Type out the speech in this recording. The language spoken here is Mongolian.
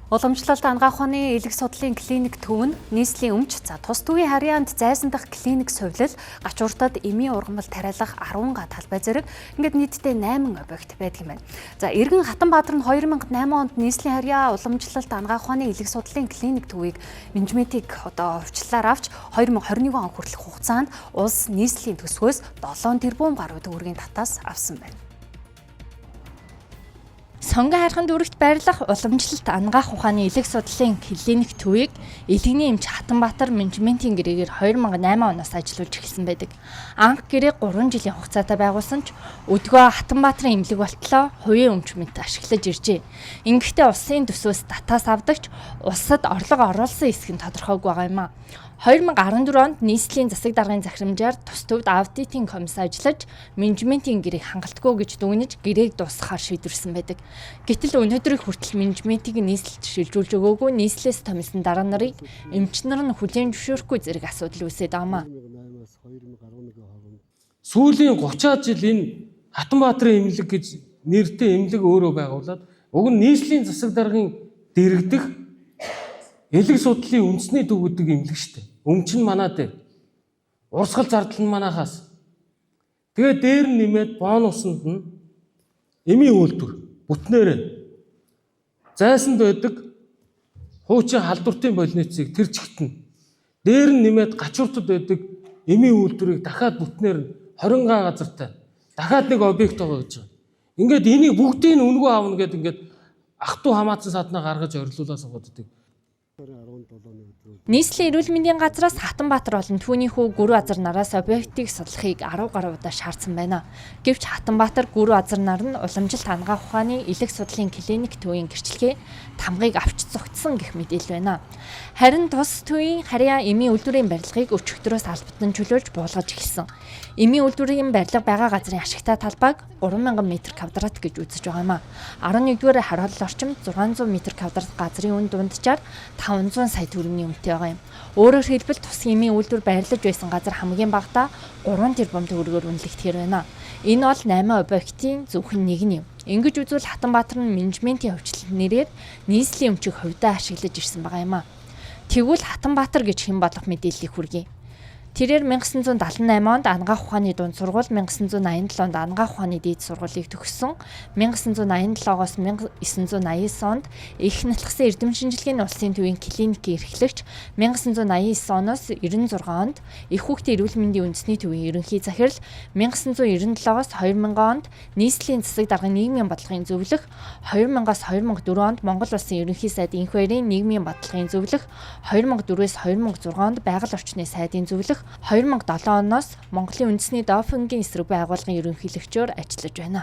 Уламжлалт ангаах ухааны элэг судлалын клиник төв нь нийслэлийн өмч тус төвийн харьяанд зайсан дахь клиник сувлал, гачууртад эмийн ургамал тариалах 10 га талбай зэрэг ингээд нийтдээ 8 объект байдаг юм байна. За Эргэн Хатанбаатар нь 2008 онд нийслэлийн харьяа уламжлалт ангаах ухааны элэг судлалын клиник төвийг менежментийг өвчлөлөөр авч 2021 он хүртэлх хугацаанд улс нийслэлийн төсвөөс 7 тэрбум гаруй төгрөгийн татаас авсан байна. Сонгон хайрхан дүүрэгт байрлах уламжлалт ангаах ухааны элэг судлалын клиник төвийг Элэгний эмч Хатанбаатар менежментийн гэрээгээр 2008 оноос ажиллуулж эхэлсэн байдаг. Анх гэрээ 3 жилийн хугацаатай байгуулсан ч өдгөө Хатанбаатарын эмнэлэг болтлоо хувийн өмч мэт ашиглаж иржээ. Ингэхдээ улсын төсвөөс татаас авдагч улсад орлого оруулсан эсэх нь тодорхойг байгаа юм а. 2014 онд нийслэлийн засаг даргын захирамжаар тус төвд аудитын комисс ажиллаж менежментийн гэрээг хангалтгүй гэж дүгнэж гэрээг дуусгахаар шийдвэрсэн байдаг. Гэтэл өнөөдрийг хүртэл менежментийг нийслэлд шилжүүлж өгөөгүй нийслэлээс томилсон дараа нарыг эмч нар нь хүлээн зөвшөөрөхгүй зэрэг асуудал үүсээд байгаа юм. Сүүлийн 30-аад жил энэ Хатанбаатарын эмнэлэг гэж нэртэй эмнэлэг өөрөө байгуулад уг нь нийслэлийн засаг даргын дэргэдэх элэг судлалын үндэсний төв гэдэг эмнэлэг шүү дээ. Өмч нь манаа дээр. Урсгал зардал нь манахаас. Тэгээ дээр нь нэмээд бонусанд нь эмийн үйлдвэр бүтнээрээ зайсанд байдаг хуучин халдвартын больницыг тэр чигтэн. Дээр нь нэмээд гачууртад байдаг эмийн үйлдвэрийг дахиад бүтнээр нь 20 га газартай дахиад нэг объект байгаа гэж байна. Ингээд энийг бүгдийг нь үнгүй аавна гэдэг ингээд ах トゥ хамаатсан саднаа гаргаж орилуулаад суугаад. Нийслэлийн эрүүл мэндийн газраас Хатанбаатар болон түүний хүү Гүрүү Азар нараас объектыг судлахыг 10 гаруй удаа шаардсан байна. Гэвч Хатанбаатар Гүрүү Азар нар нь уламжилт ангаах ухааны элэг судлалын клиник төвийн гэрчлэгээ тамгыг авч зогтсон гэх мэдээлэл байна. Харин тус төвийн харьяа эмийн үйлдвэрийн барилгыг өчигдрөөс албатан чөлөөлж буулгаж эхэлсэн. Эмийн үйлдвэрийн барилга байгаа газрын ашигтай талбайг 3000 м2 гэж үзэж байгаа юм а. 11-р хараалал орчимд 600 м2 газрын үн дунджаар 500 сая төгрөгийн үнэтэй байгаа юм. Өөрөөр хэлбэл тус эмийн үйлдвэр байрлаж байсан газар хамгийн багадаа 3 тэрбум төгрөгөөр үнэлэгдэхээр байна. Энэ бол 8 объектын зөвхөн нэг нь юм. Ингэж үзвэл Хатанбаатар нь менежментийн хөвчлөлт нэрээр нийслэлийн өмчийг хувьдаа ашиглаж ирсэн байгаа юм а. Тэгвэл Хатанбаатар гэж хэн болох мэдээллийг хүргэе. Тэрээр 1978 онд ангаах ухааны дунд сургууль, 1987 онд ангаах ухааны дээд сургуулийг төгссөн, 1987-оос 1989 онд их натлахсан эрдэм шинжилгээний улсын төвийн клиникийн эрхлэгч, 1989 оноос 96 онд их хүүхдийн эрүүл мэндийн үндэсний төвийн ерөнхий захирал, 1997-оос 2000 онд нийслэлийн засаг даргын нийгмийн бодлогын зөвлөх, 2000-аас 2004 онд Монгол Улсын ерөнхий сайдын энх баярын нийгмийн бодлогын зөвлөх, 2004-өөс 2006 онд байгаль орчны сайдын зөвлөх, 2007 оноос Монголын үндэсний допингийн эсрэг байгууллагын ерөнхийлөгчөөр ажиллаж байна.